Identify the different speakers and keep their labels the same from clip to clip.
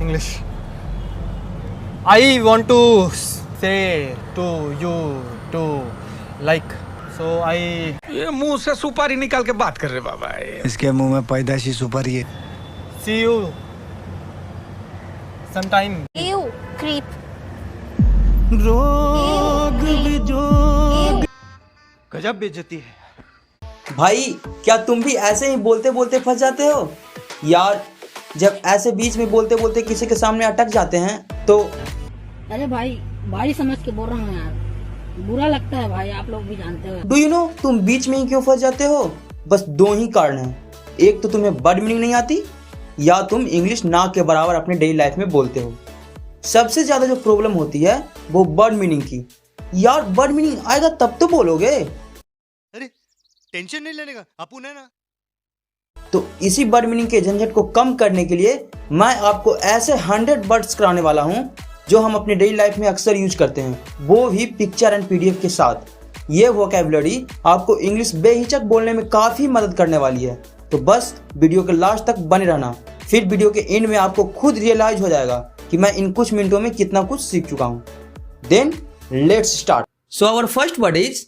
Speaker 1: English. I want to say to you to like. So I
Speaker 2: ये मुंह से सुपारी निकाल के बात कर रहे बाबा।
Speaker 3: इसके मुंह में पैदाशी सुपारी है।
Speaker 1: see you sometime.
Speaker 4: Ew, creep.
Speaker 3: रोग भी जोग।
Speaker 1: गजब बेइज्जती है।
Speaker 5: भाई क्या तुम भी ऐसे ही बोलते बोलते फंस जाते हो यार? जब ऐसे बीच में बोलते बोलते किसी के सामने अटक जाते हैं तो
Speaker 6: अरे भाई भाई समझ के बोल रहा हूँ यार, बुरा लगता है भाई, आप लोग भी जानते हो।
Speaker 5: डू यू नो तुम बीच में ही क्यों फंस जाते हो? बस दो ही कारण हैं। एक तो तुम्हें वर्ड मीनिंग नहीं आती, या तुम इंग्लिश ना के बराबर अपने डेली लाइफ में बोलते हो। सबसे ज्यादा जो प्रॉब्लम होती है वो वर्ड मीनिंग की। यार वर्ड मीनिंग आएगा तब तो बोलोगे।
Speaker 3: अरे टेंशन नहीं लेने का, अपुन है ना।
Speaker 5: तो इसी वर्ड मीनिंग के झंझट को कम करने के लिए मैं आपको ऐसे 100 वर्ड्स कराने वाला हूं जो हम अपने डेली लाइफ में अक्सर यूज करते हैं, वो भी पिक्चर एंड पीडीएफ के साथ। ये वोकैबुलरी आपको इंग्लिश बेहिचक बोलने में काफी मदद करने वाली है। तो बस वीडियो के लास्ट तक बने रहना, फिर वीडियो के एंड में आपको खुद रियलाइज हो जाएगा कि मैं इन कुछ मिनटों में कितना कुछ सीख चुका हूं। Then let's start. So our first word is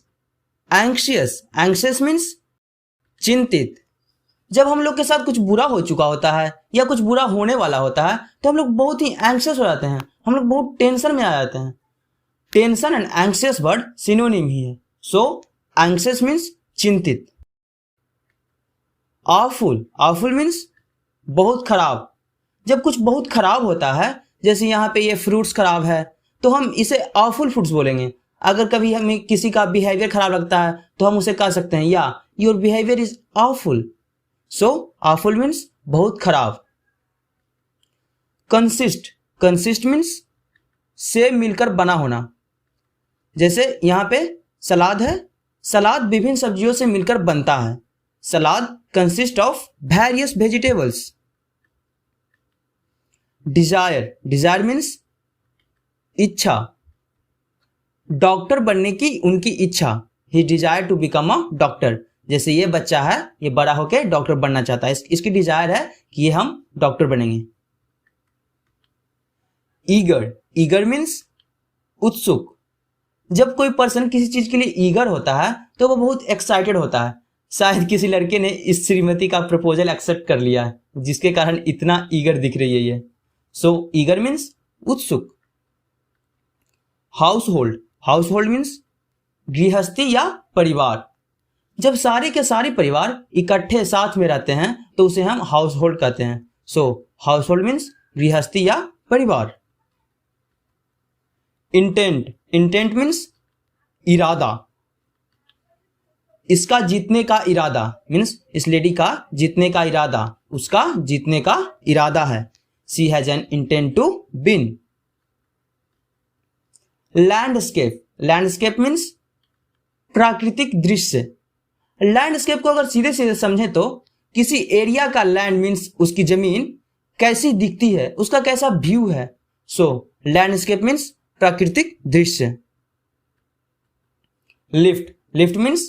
Speaker 5: anxious. Anxious means चिंतित। जब हम लोग के साथ कुछ बुरा हो चुका होता है या कुछ बुरा होने वाला होता है तो हम लोग बहुत ही एंग्शियस हो जाते हैं, हम लोग बहुत टेंशन में आ जाते हैं। Tension and anxious word synonym ही है। सो एंग्शियस मीन्स चिंतित। आवफुल। आवफुल मीन्स बहुत खराब। जब कुछ बहुत खराब होता है, जैसे यहाँ पे ये फ्रूट्स खराब है तो हम इसे आवफुल फ्रूट्स बोलेंगे। अगर कभी हमें किसी का बिहेवियर खराब लगता है तो हम उसे कह सकते हैं या your behaviour is awful. So awful means बहुत खराब। कंसिस्ट। कंसिस्ट मीन्स से मिलकर बना होना। जैसे यहाँ पे सलाद है, सलाद विभिन्न सब्जियों से मिलकर बनता है। Salad consist of various vegetables. Desire. Desire means इच्छा। डॉक्टर बनने की उनकी इच्छा। He desire to become a doctor. जैसे ये बच्चा है, ये बड़ा होकर डॉक्टर बनना चाहता है, इसकी डिजायर है कि ये हम डॉक्टर बनेंगे। ईगर। ईगर मीन्स उत्सुक। जब कोई पर्सन किसी चीज के लिए ईगर होता है तो वो बहुत एक्साइटेड होता है। शायद किसी लड़के ने इस श्रीमती का प्रपोजल एक्सेप्ट कर लिया है जिसके कारण इतना ईगर दिख रही है ये। सो ईगर मीन्स उत्सुक। House hold. House hold means गृहस्थी या परिवार। जब सारे के सारे परिवार इकट्ठे साथ में रहते हैं तो उसे हम हाउस होल्ड कहते हैं। सो हाउस होल्ड मीन्स गृहस्थी या परिवार। इंटेंट। इंटेंट मीन्स इरादा। इसका जीतने का इरादा मीन्स इस लेडी का जीतने का इरादा, उसका जीतने का इरादा है। She has an intent to win. Landscape. Landscape means प्राकृतिक दृश्य। लैंडस्केप को अगर सीधे सीधे समझे तो किसी एरिया का लैंड मीन्स उसकी जमीन कैसी दिखती है, उसका कैसा व्यू है। सो लैंडस्केप मीन्स प्राकृतिक दृश्य। लिफ्ट। लिफ्ट मीन्स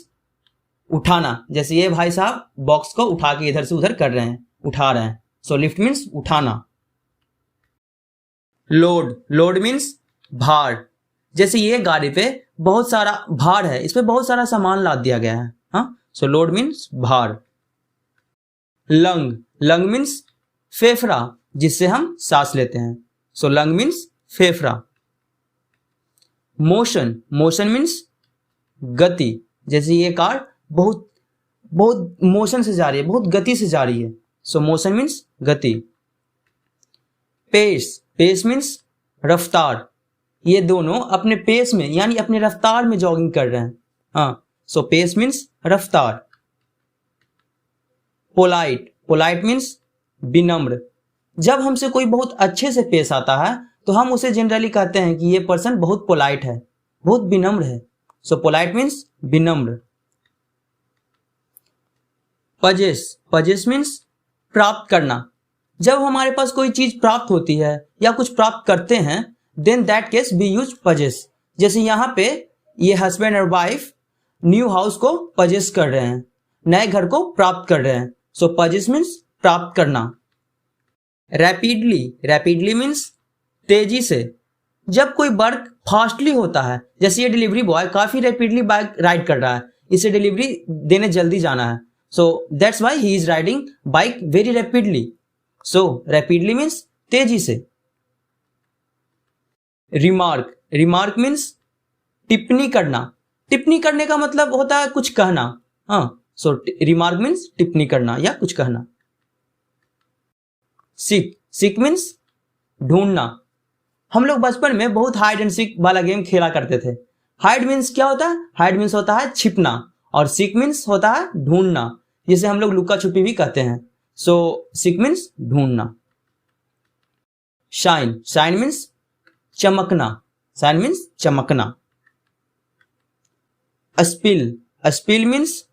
Speaker 5: उठाना। जैसे ये भाई साहब बॉक्स को उठा के इधर से उधर कर रहे हैं, उठा रहे हैं। सो लिफ्ट मीन्स उठाना। लोड। लोड मीन्स भार। जैसे ये गाड़ी पे बहुत सारा भार है, इस पे बहुत सारा सामान लाद दिया गया है। हाँ, सो लोड मीन्स भार। लंग। लंग मीन्स फेफड़ा जिससे हम सांस लेते हैं। सो लंग मीन्स फेफड़ा। मोशन। मोशन मीन्स गति। जैसे ये कार बहुत बहुत मोशन से जा रही है, बहुत गति से जा रही है। सो मोशन मीन्स गति। पेस। पेस मीन्स रफ्तार। ये दोनों अपने पेस में यानी अपने रफ्तार में जॉगिंग कर रहे हैं। हाँ, सो पेस मीन्स रफ्तार। पोलाइट। पोलाइट मीन्स विनम्र। जब हमसे कोई बहुत अच्छे से पेश आता है तो हम उसे जनरली कहते हैं कि ये पर्सन बहुत पोलाइट है, बहुत विनम्र है। सो पोलाइट मीन्स विनम्र। पजेस। पजेस मीन्स प्राप्त करना। जब हमारे पास कोई चीज प्राप्त होती है या कुछ प्राप्त करते हैं then that case we use possess. जैसे यहाँ पे ये हस्बैंड और वाइफ न्यू हाउस को पजेस कर रहे हैं, नए घर को प्राप्त कर रहे हैं। सो पजेस मीन्स प्राप्त करना। रैपिडली, रैपिडली मीन्स तेजी से। जब कोई वर्क फास्टली होता है, जैसे ये डिलीवरी बॉय काफी रैपिडली बाइक राइड कर रहा है, इसे डिलीवरी देने जल्दी जाना है, so that's why he is riding bike very rapidly. So rapidly means तेजी से। रिमार्क, रिमार्क मीन्स टिप्पणी करना। टिप्पणी करने का मतलब होता है कुछ कहना। हाँ, सो रिमार्क मीन्स टिप्पणी करना या कुछ कहना। सीक, सीक मीन्स ढूंढना। हम लोग बचपन में बहुत हाइड एंड सीक वाला गेम खेला करते थे। हाइड मीन्स क्या होता है? हाइड मीन्स होता है छिपना, और सीक मीन्स होता है ढूंढना, जिसे हम लोग लुका छुपी भी कहते हैं। सो सीक मीन्स ढूंढना। शाइन, शाइन मीन्स चमकना, शाइन मीन्स चमकना। स्पिल, स्पिल मीन्स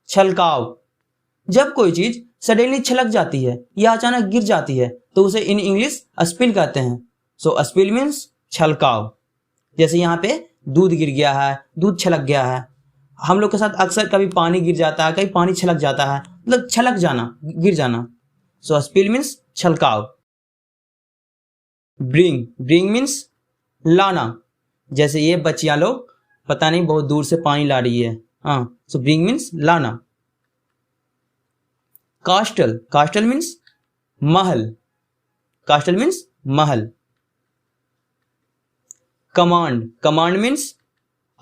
Speaker 5: छलकाव। जब कोई चीज सडनली छलक जाती है या अचानक गिर जाती है तो उसे इन इंग्लिश स्पिल कहते हैं। सो स्पिल मीन्स छलकाव। जैसे यहाँ पे दूध गिर गया है, दूध छलक गया है। हम लोग के साथ अक्सर कभी पानी गिर जाता है, कभी पानी छलक जाता है, मतलब छलक जाना, गिर जाना। सो स्पिल मीन्स छलकाव। ब्रिंग, ब्रिंग मीन्स लाना। जैसे ये बच्चियां लोग पता नहीं बहुत दूर से पानी ला रही है। हाँ, सो ब्रिंग मीन्स लाना। कास्टल, कास्टल मीन्स महल, कास्टल मीन्स महल। कमांड, कमांड मीन्स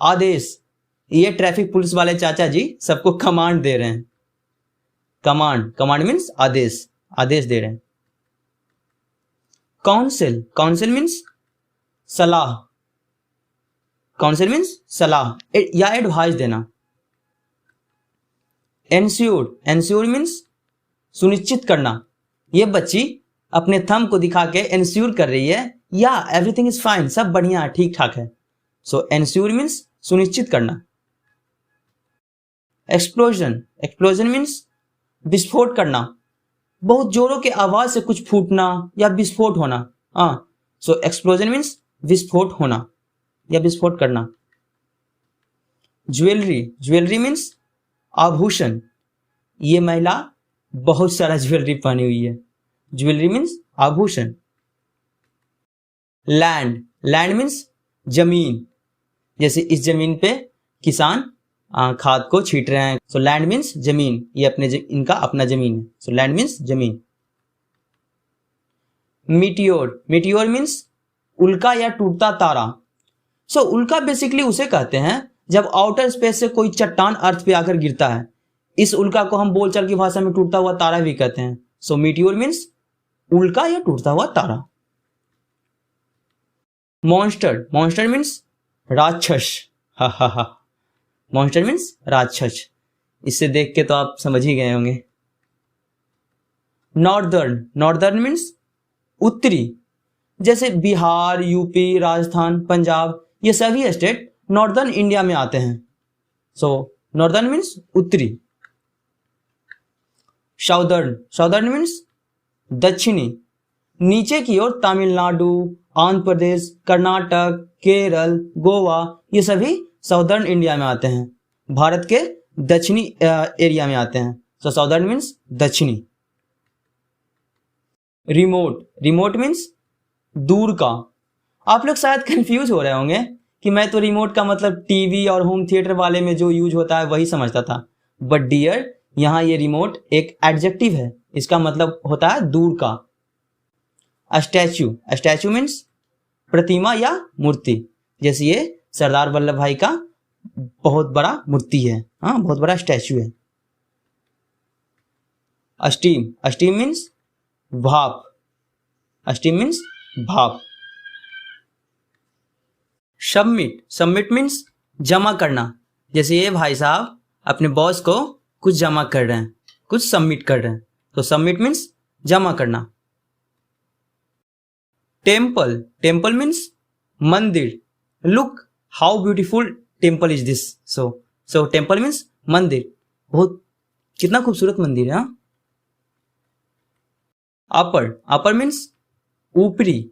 Speaker 5: आदेश। ये ट्रैफिक पुलिस वाले चाचा जी सबको कमांड दे रहे हैं। कमांड, कमांड मीन्स आदेश, आदेश दे रहे हैं। काउंसिल, काउंसिल मीन्स सलाह, काउंसिल मीन्स सलाह या एडवाइस देना। एंश्योर, एंश्योर मीन्स सुनिश्चित करना। ये बच्ची अपने थंब को दिखा के एंश्योर कर रही है या एवरीथिंग इज फाइन, सब बढ़िया है, ठीक ठाक है। सो एंश्योर मीन्स सुनिश्चित करना। एक्सप्लोजन, एक्सप्लोजन मीन्स विस्फोट करना। बहुत जोरों के आवाज से कुछ फूटना या विस्फोट होना। हाँ, सो एक्सप्लोजन मीन्स विस्फोट होना या विस्फोट करना। ज्वेलरी, ज्वेलरी मीन्स आभूषण। ये महिला बहुत सारा ज्वेलरी पहनी हुई है। ज्वेलरी मीन्स आभूषण। लैंड, लैंड मीन्स जमीन। जैसे इस जमीन पे किसान खाद को छीट रहे हैं, सो लैंड मीन्स जमीन। ये इनका अपना जमीन है, सो लैंड मीन्स जमीन। मीटियोर, मीटियोर मीन्स उल्का या टूटता तारा। सो उल्का बेसिकली उसे कहते हैं जब आउटर स्पेस से कोई चट्टान अर्थ पे आकर गिरता है। इस उल्का को हम बोलचाल की भाषा में टूटता हुआ तारा भी कहते हैं। सो मीटियोर मीन्स उल्का या टूटता हुआ तारा। मॉन्स्टर, मॉन्स्टर मीन्स राक्षस। हा हा हा, मॉन्स्टर मीन्स राक्षस। इससे देख के तो आप समझ ही गए होंगे। नॉर्दर्न, नॉर्दर्न मीन्स उत्तरी। जैसे बिहार, यूपी, राजस्थान, पंजाब, ये सभी स्टेट नॉर्दर्न इंडिया में आते हैं। सो नॉर्दर्न मीन्स उत्तरी। साउदर्न, साउदर्न मीन्स दक्षिणी। नीचे की ओर तमिलनाडु, आंध्र प्रदेश, कर्नाटक, केरल, गोवा, ये सभी साउदर्न इंडिया में आते हैं, भारत के दक्षिणी एरिया में आते हैं। सो साउदर्न मीन्स दक्षिणी। रिमोट, रिमोट मीन्स दूर का। आप लोग शायद कंफ्यूज हो रहे होंगे कि मैं तो रिमोट का मतलब टीवी और होम थिएटर वाले में जो यूज होता है वही समझता था, बट डियर, यहाँ ये रिमोट एक एडजेक्टिव है। इसका मतलब होता है दूर का। स्टैच्यू, स्टैच्यू मीन्स प्रतिमा या मूर्ति। जैसे ये सरदार वल्लभ भाई का बहुत बड़ा मूर्ति है। हाँ, बहुत बड़ा स्टैच्यू है। स्टीम, स्टीम मीन्स भाप, स्टीम मीन्स भाप। सबमिट, सबमिट मीन्स जमा करना। जैसे ये भाई साहब अपने बॉस को कुछ जमा कर रहे हैं, कुछ सबमिट कर रहे हैं, तो सबमिट मीन्स जमा करना। टेम्पल, टेम्पल मीन्स मंदिर। Look how beautiful temple is this. So temple means मंदिर। बहुत कितना खूबसूरत मंदिर है। हाँ? अपर, अपर मीन्स ऊपरी।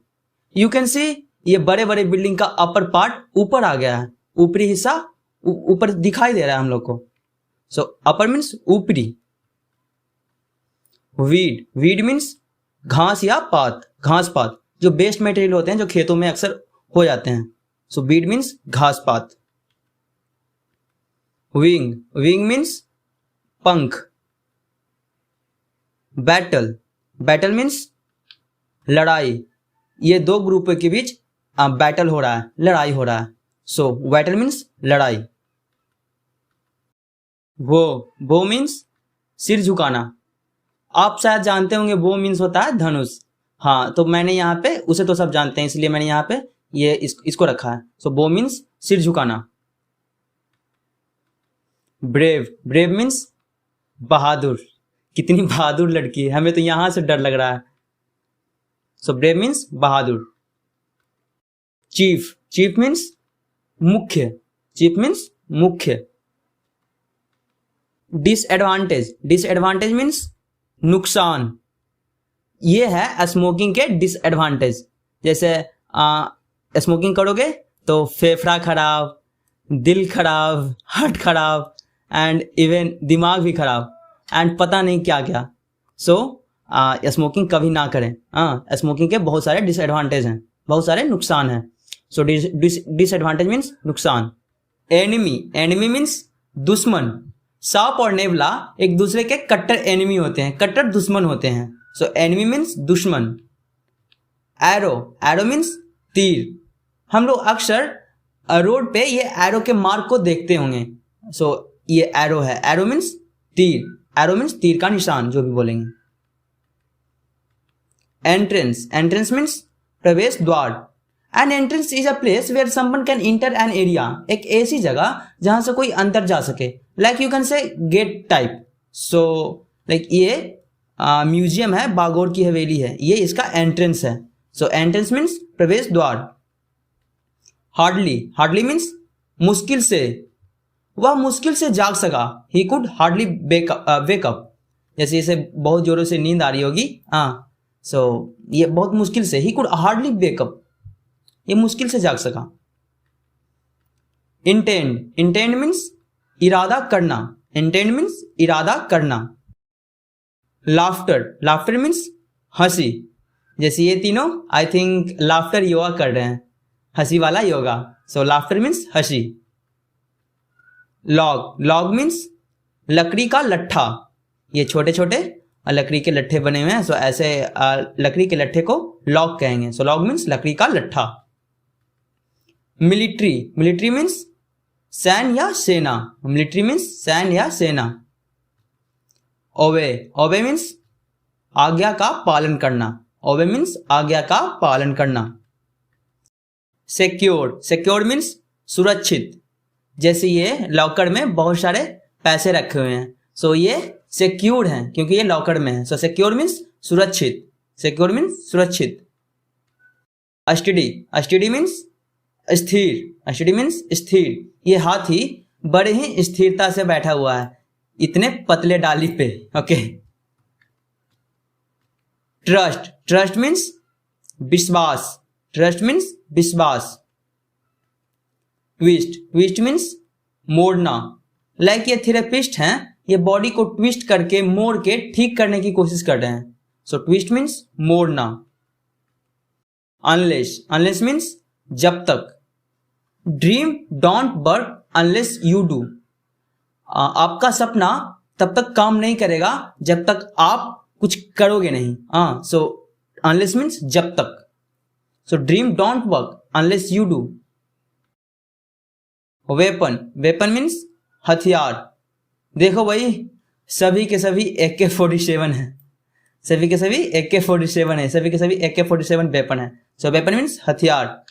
Speaker 5: यू कैन सी ये बड़े बड़े बिल्डिंग का अपर पार्ट ऊपर आ गया है, ऊपरी हिस्सा ऊपर दिखाई दे रहा है हम लोग को। सो अपर मीन्स ऊपरी। वीड, वीड मीन्स घास या पात, घास पात जो वेस्ट मटेरियल होते हैं जो खेतों में अक्सर हो जाते हैं। सो वीड मीन्स घास पात। विंग, विंग मीन्स पंख। बैटल, बैटल मीन्स लड़ाई। ये दो ग्रुपों के बीच बैटल हो रहा है, लड़ाई हो रहा है। सो बैटल मीन्स लड़ाई। वो मीन्स सिर झुकाना। आप शायद जानते होंगे वो मीन्स होता है धनुष। हाँ, तो मैंने यहाँ पे, उसे तो सब जानते हैं इसलिए मैंने यहाँ पे ये इसको रखा है। सो वो मीन्स सिर झुकाना। ब्रेव, ब्रेव मीन्स बहादुर। कितनी बहादुर लड़की है, हमें तो यहां से डर लग रहा है। सो ब्रेव मीन्स बहादुर। चीफ, चीफ मीन्स मुख्य, चीफ मीन्स मुख्य। डिसएडवांटेज, डिसएडवांटेज मीन्स नुकसान। ये है स्मोकिंग के डिसएडवांटेज। जैसे स्मोकिंग करोगे तो फेफड़ा खराब, दिल खराब, हार्ट खराब एंड इवन दिमाग भी खराब एंड पता नहीं क्या क्या। सो स्मोकिंग कभी ना करें। स्मोकिंग के बहुत सारे डिसएडवांटेज हैं, बहुत सारे नुकसान हैं। सो डिसएडवांटेज मीन्स नुकसान। एनिमी, एनिमी मीन्स दुश्मन। सांप और नेवला एक दूसरे के कट्टर एनिमी होते हैं, कट्टर दुश्मन होते हैं। सो एनिमी मीन्स दुश्मन। एरो, एरो मीन्स तीर। हम लोग अक्सर रोड पे ये एरो के मार्क को देखते होंगे। सो ये एरो है, एरो मीन्स तीर, एरो मीन्स तीर का निशान जो भी बोलेंगे। एंट्रेंस, एंट्रेंस मीन्स प्रवेश द्वार। An entrance is a place where someone can enter an area. एक ऐसी जगह जहां से कोई अंदर जा सके। Like you can say gate type. So like ये म्यूजियम है, बागोर की हवेली है, ये इसका एंट्रेंस है। सो एंट्रेंस मीन्स प्रवेश द्वार। हार्डली, हार्डली मीन्स मुश्किल से। वह मुश्किल से जाग सका। He could hardly wake up. जैसे इसे बहुत जोरों से नींद आ रही होगी। सो ये बहुत मुश्किल से, ही कुड हार्डली वेकअप, ये मुश्किल से जाग सका। इंटेंड, इंटेंड मीन्स इरादा करना, इंटेंड मीन्स इरादा करना। लाफ्टर, लाफ्टर मीन्स हंसी। जैसे ये तीनों आई थिंक लाफ्टर योगा कर रहे हैं, हंसी वाला योगा। सो लाफ्टर मीन्स हंसी। लॉग, लॉग मीन्स लकड़ी का लट्ठा। ये छोटे छोटे लकड़ी के लट्ठे बने हुए हैं। सो ऐसे लकड़ी के लट्ठे को लॉग कहेंगे। सो लॉग मीन्स लकड़ी का लट्ठा। मिलिट्री, मिलिट्री मीन्स सैन्य या सेना। मिलिट्री मीन्स सैन्य या सेना। ओबे, ओबे मीन्स आज्ञा का पालन करना। ओबे मीन्स आज्ञा का पालन करना। सिक्योर्ड, सिक्योर्ड मीन्स सुरक्षित। जैसे ये लॉकर में बहुत सारे पैसे रखे हुए हैं। सो ये सिक्योर्ड हैं क्योंकि ये लॉकर में है। सो सिक्योर्ड मीन्स सुरक्षित, सिक्योर्ड मीन्स सुरक्षित। स्टडी, स्टडी मीन्स स्थिर, स्टडी मीन्स स्थिर। ये हाथी बड़े ही स्थिरता से बैठा हुआ है इतने पतले डाली पे। ओके। ट्रस्ट, ट्रस्ट मीन्स विश्वास, ट्रस्ट मीन्स विश्वास। ट्विस्ट, ट्विस्ट मीन्स मोड़ना। लाइक ये थेरेपिस्ट हैं, ये बॉडी को ट्विस्ट करके मोड़ के ठीक करने की कोशिश कर रहे हैं। सो ट्विस्ट मीन्स मोड़ना। अनलेस, अनलेस मीन्स जब तक। Dream don't work unless you do. आपका सपना तब तक काम नहीं करेगा जब तक आप कुछ करोगे नहीं। सो अनलेस मीन्स जब तक। So dream don't work unless you do. Weapon, weapon means हथियार। देखो भाई सभी के सभी AK-47 है, सभी के सभी AK-47 है, सभी के सभी AK-47 वेपन है। सो वेपन मीन्स हथियार।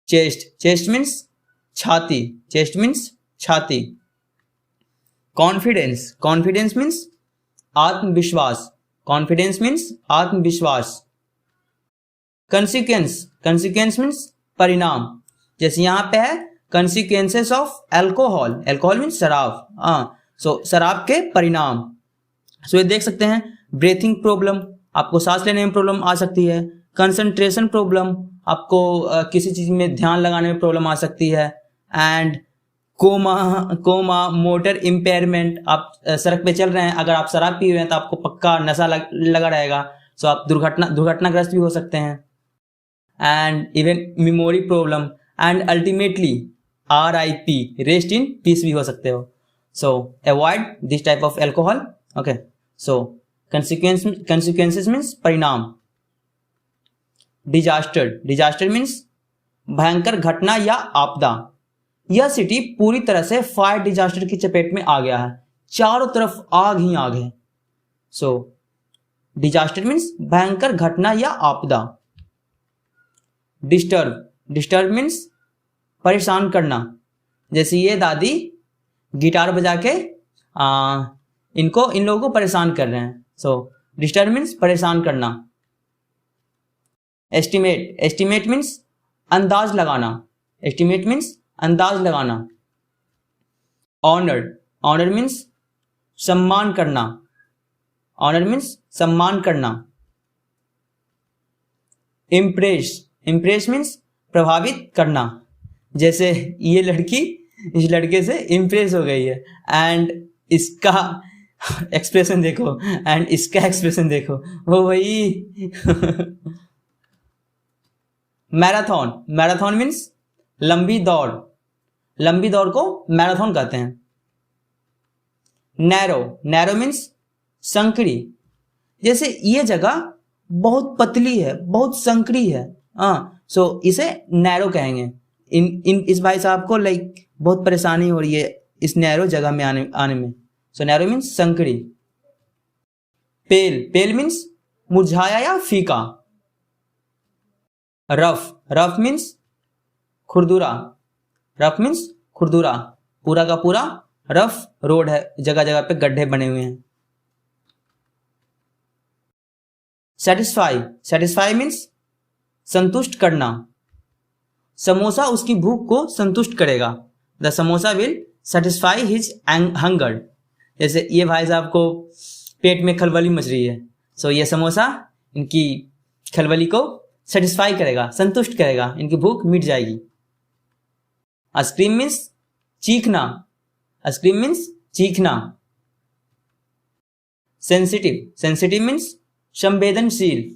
Speaker 5: चेस्ट, चेस्ट मीन्स छाती, चेस्ट मीन्स छाती। कॉन्फिडेंस, कॉन्फिडेंस मीन्स आत्मविश्वास, कॉन्फिडेंस मीन्स आत्मविश्वास। कंसिक्वेंस, कंसिक्वेंस मीन्स परिणाम। जैसे यहां पे है consequences of alcohol, alcohol means शराब। सो शराब के परिणाम। सो ये देख सकते हैं ब्रीथिंग प्रॉब्लम, आपको सांस लेने में प्रॉब्लम आ सकती है। कंसंट्रेशन प्रॉब्लम, आपको किसी चीज में ध्यान लगाने में प्रॉब्लम आ सकती है। And comma comma motor impairment, आप सड़क पे चल रहे हैं, अगर आप शराब पी रहे हैं तो आपको पक्का नशा लगा रहेगा, सो आप दुर्घटनाग्रस्त भी हो सकते हैं। And even memory problem and ultimately RIP, rest in peace भी हो सकते हो। सो avoid this type of alcohol. Okay, so consequences means परिणाम। डिजास्टर मीन्स भयंकर घटना या आपदा। यह सिटी पूरी तरह से फायर डिजास्टर की चपेट में आ गया है, चारों तरफ आग ही आग है। सो डिजास्टर मीन्स भयंकर घटना या आपदा। डिस्टर्ब मीन्स परेशान करना। जैसे ये दादी गिटार बजा के इन लोगों को परेशान कर रहे हैं। सो डिस्टर्ब मीन्स परेशान करना। एस्टिमेट मीन्स अंदाज लगाना। ऑनर मीन्स सम्मान करना। इम्प्रेस मीन्स प्रभावित करना। जैसे ये लड़की इस लड़के से इम्प्रेस हो गई है, एंड इसका एक्सप्रेशन देखो, वो वही मैराथन मीन्स लंबी दौड़ को मैराथन कहते हैं। नैरो मीन्स संकरी। जैसे ये जगह बहुत पतली है, बहुत संकरी है, सो इसे नैरो कहेंगे। इस भाई साहब को बहुत परेशानी हो रही है इस नैरो जगह में आने में। सो नैरो मीन्स संकरी। पेल मीन्स मुरझाया या फीका। रफ मीन्स खुरदुरा। पूरा का पूरा रफ रोड है, जगह जगह पे गड्ढे बने हुए हैं। सेटिस्फाई मीन्स संतुष्ट करना। समोसा उसकी भूख को संतुष्ट करेगा। The samosa will satisfy his hunger. जैसे ये भाई साहब को पेट में खलबली मच रही है, सो ये समोसा इनकी खलबली को सेटिस्फाई करेगा, संतुष्ट करेगा, इनकी भूख मिट जाएगी। आइसक्रीम मीन्स चीखना। सेंसिटिव मीन्स संवेदनशील।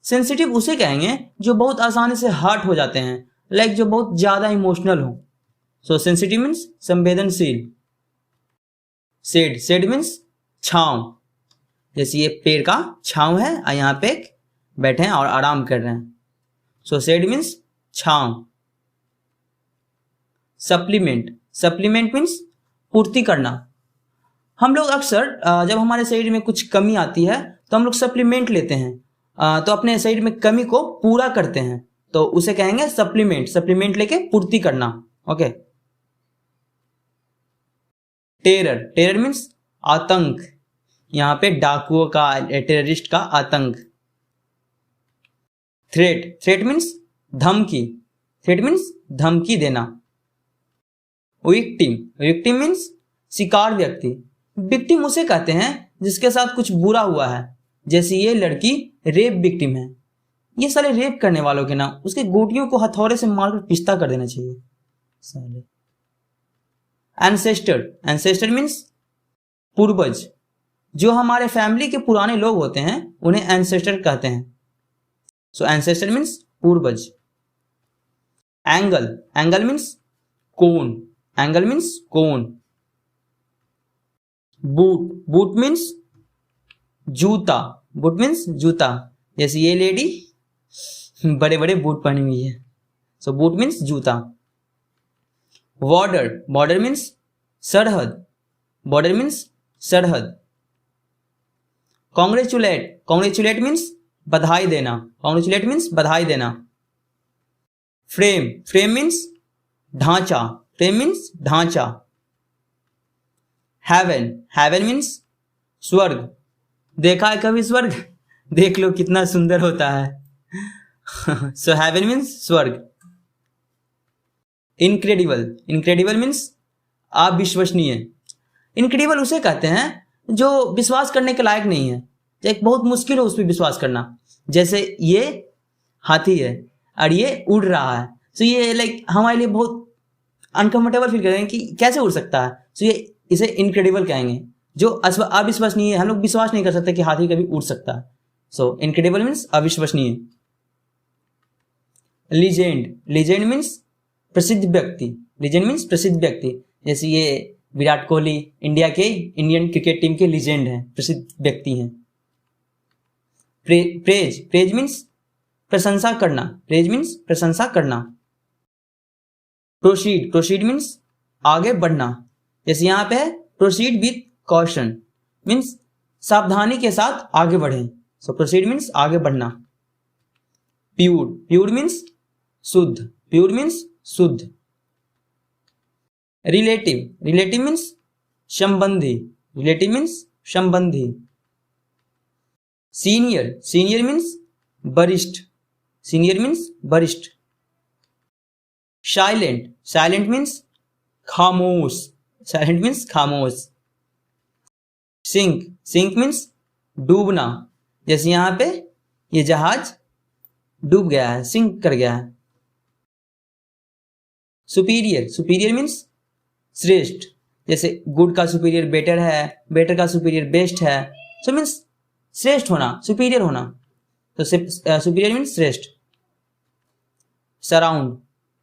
Speaker 5: सेंसिटिव उसे कहेंगे जो बहुत आसानी से हर्ट हो जाते हैं, जो बहुत ज्यादा इमोशनल हो। सो सेंसिटिव मीन्स संवेदनशील। शेड मीन्स छांव। जैसे ये पेड़ का छांव है और यहाँ पे बैठे हैं और आराम कर रहे हैं। सो शेड मीन्स छांव। सप्लीमेंट मीन्स पूर्ति करना। हम लोग अक्सर जब हमारे शरीर में कुछ कमी आती है तो हम लोग सप्लीमेंट लेते हैं, तो अपने शरीर में कमी को पूरा करते हैं, तो उसे कहेंगे सप्लीमेंट लेके पूर्ति करना। ओके। टेरर मीन्स आतंक। यहाँ पे डाकुओं का, टेररिस्ट का आतंक। थ्रेट मीन्स धमकी देना। विक्टिम मीन्स शिकार व्यक्ति। विक्टिम उसे कहते हैं जिसके साथ कुछ बुरा हुआ है। जैसे ये लड़की रेप विक्टिम है, ये साले रेप करने वालों के ना उसके गोटियों को हथौड़े से मारकर पिस्ता कर देना चाहिए साले। एंसेस्टर मीन्स पूर्वज। जो हमारे फैमिली के पुराने लोग होते हैं उन्हें एंसेस्टर कहते हैं। सो एंसेस्टर मीन्स पूर्वज। एंगल मीन्स कोन। बूट मीन्स जूता। जैसे ये लेडी बड़े बड़े बूट पहनी हुई है, सो बूट मीन्स जूता। बॉर्डर मीन्स सरहद। कॉन्ग्रेचुलेट मीन्स बधाई देना। फ्रेम मीन्स ढांचा। हेवन मीन्स स्वर्ग। देखा है कभी स्वर्ग? देख लो कितना सुंदर होता है। सो हेवन मीन्स स्वर्ग। इनक्रेडिबल मीन्स अविश्वसनीय। इनक्रेडिबल उसे कहते हैं जो विश्वास करने के लायक नहीं है, एक बहुत मुश्किल हो उस पर विश्वास करना। जैसे ये हाथी है और ये उड़ रहा है, तो ये हमारे लिए बहुत अनकंफर्टेबल फील करेंगे कि कैसे उड़ सकता है। तो ये इसे इनक्रेडिबल कहेंगे, जो अविश्वसनीय है। हम लोग विश्वास नहीं कर सकते कि हाथी कभी उड़ सकता है। सो इनक्रेडिबल मीन्स अविश्वसनीय। लीजेंड, लीजेंड मीन्स प्रसिद्ध व्यक्ति। लीजेंड मीन्स प्रसिद्ध व्यक्ति, जैसे ये विराट कोहली इंडिया के इंडियन क्रिकेट टीम के लीजेंड हैं, प्रसिद्ध व्यक्ति हैं। प्रेज, प्रेज मीन्स प्रशंसा करना। प्रेज मीन्स प्रशंसा करना। प्रोसीड, प्रोसीड मीन्स आगे बढ़ना, जैसे यहाँ पे है प्रोसीड विथ कॉशन मीन्स सावधानी के साथ आगे बढ़ें। सो प्रोसीड मीन्स आगे बढ़ना। प्यूर, प्यूर मीन्स शुद्ध। प्यूर मीन्स शुद्ध। रिलेटिव, रिलेटिव मीन्स संबंधी। रिलेटिव मीन्स संबंधी। सीनियर, सीनियर मीन्स वरिष्ठ। सीनियर मीन्स वरिष्ठ। साइलेंट, साइलेंट मीन्स खामोश। साइलेंट मीन्स खामोश। सिंक, सिंक मीन्स डूबना, जैसे यहां पे ये जहाज डूब गया है, सिंक कर गया है। सुपीरियर, सुपीरियर मीन्स श्रेष्ठ, जैसे गुड का सुपीरियर बेटर है, बेटर का सुपीरियर बेस्ट है। सो मीन्स श्रेष्ठ होना, सुपीरियर होना। तो सुपीरियर मीन्स श्रेष्ठ। सराउंड,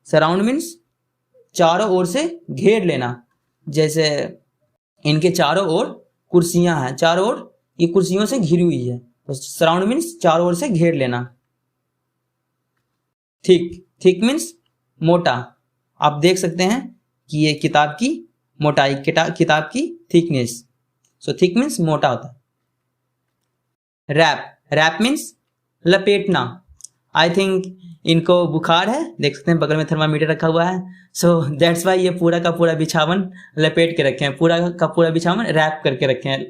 Speaker 5: सराउंड मीन्स चारों ओर से घेर लेना, जैसे इनके चारों ओर कुर्सियां हैं, चारों ओर ये कुर्सियों से घिरी हुई है। तो सराउंड मीन्स चारों ओर से घेर लेना। थिक, थिक मीन्स मोटा। आप देख सकते हैं कि ये किताब की मोटाई, किताब की थिकनेस। सो थिक मीन्स मोटा होता है। रैप, रैप मीन्स लपेटना। आई थिंक इनको बुखार है, देख सकते हैं बगल में थर्मामीटर रखा हुआ है। सो दैट्स वाई ये पूरा का पूरा बिछावन लपेट के रखे हैं, पूरा का पूरा बिछावन रैप करके रखे हैं।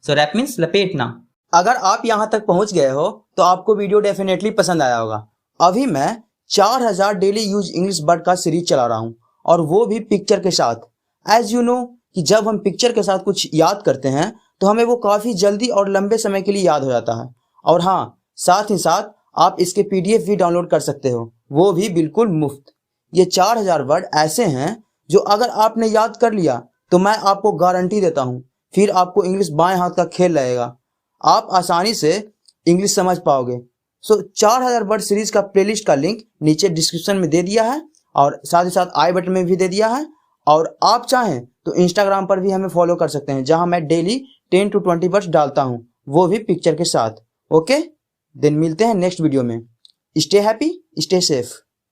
Speaker 5: सो रैप मीन्स लपेटना। अगर आप यहाँ तक पहुंच गए हो तो आपको वीडियो डेफिनेटली पसंद आया होगा। अभी मैं 4000 डेली यूज इंग्लिश वर्ड का सीरीज चला रहा हूँ, और वो भी पिक्चर के साथ। एज यू नो कि जब हम पिक्चर के साथ कुछ याद करते हैं तो हमें वो काफी जल्दी और लंबे समय के लिए याद हो जाता है। और हाँ, साथ ही साथ आप इसके PDF भी डाउनलोड कर सकते हो, वो भी बिल्कुल मुफ्त। ये 4000 वर्ड ऐसे हैं जो अगर आपने याद कर लिया तो मैं आपको गारंटी देता हूँ फिर आपको इंग्लिश बाएं हाथ का खेल रहेगा, आप आसानी से इंग्लिश समझ पाओगे। सो 4000 वर्ड सीरीज का प्लेलिस्ट का लिंक नीचे डिस्क्रिप्शन में दे दिया है, और साथ ही साथ आई बटन में भी दे दिया है। और आप चाहें तो इंस्टाग्राम पर भी हमें फॉलो कर सकते हैं, जहां मैं डेली 10 to 20 वर्ड्स डालता हूं, वो भी पिक्चर के साथ। ओके, देन मिलते हैं नेक्स्ट वीडियो में। Stay happy, stay safe.